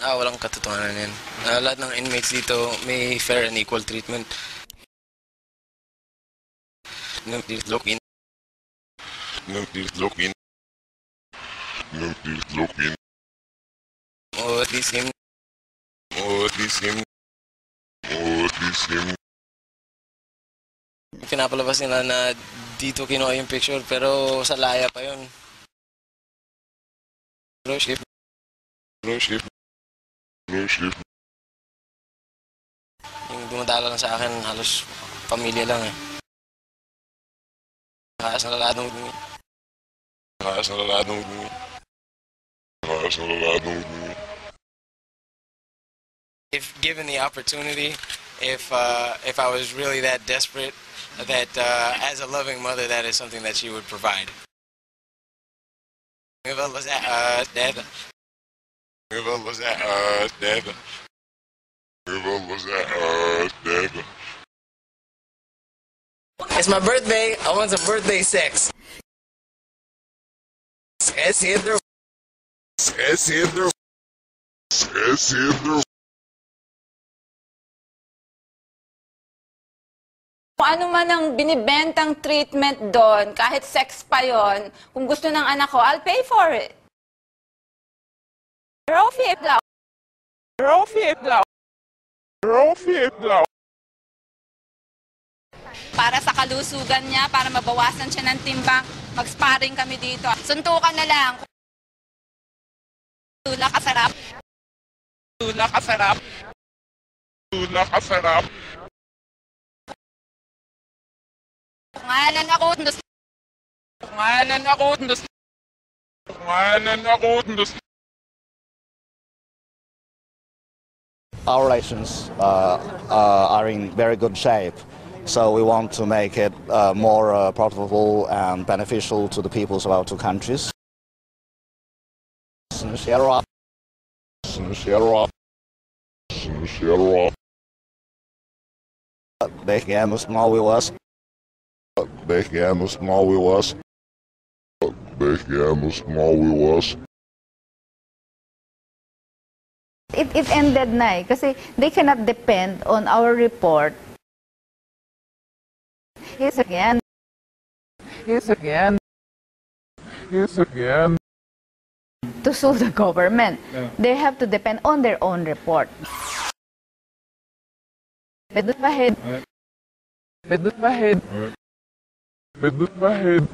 Walang katotohanan yan. Lahat ng inmates dito may fair and equal treatment. No, look in. No, look in. No, look in. Oh, at least him. Oh, at least him. Oh, at least him. Pinapalabas nila na dito kinuha yung picture pero sa laya pa yun. Broship. Broship. Broship. Yung dumadala lang sa akin, halos pamilya lang eh. Nakaas na laladong dumi. Nakaas na laladong dumi. Nakaas na laladong dumi. If given the opportunity, if I was really that desperate, that as a loving mother, that is something that she would provide. Was that dead? Was that dead? Was that dead? It's my birthday. I want some birthday sex. Es Pedro. Es Pedro. Es Pedro. Kung ano man ang binibentang treatment doon, kahit sex pa yon, kung gusto ng anak ko, I'll pay for it. Rofi lang. Rofi lang. Rofi lang. Para sa kalusugan niya, para mabawasan siya ng timbang, mag-sparring kami dito. Suntukan na lang. Tulak ka sarap. Tulak ka sarap. Tulak ka sarap. Pangalan ako, pangalan ako, pangalan ako. Our relations are in very good shape, so we want to make it more profitable and beneficial to the peoples of our two countries. Sincere. Sincere. Sincere. Dejemos móviles. Dejemos móviles. Dejemos móviles. It ended na eh, kasi they cannot depend on our report. Yes again. Yes again. Yes again. To sue the government. Yeah. They have to depend on their own report. Bedut Bahid. Bedut Bahid. Bedut Bahid.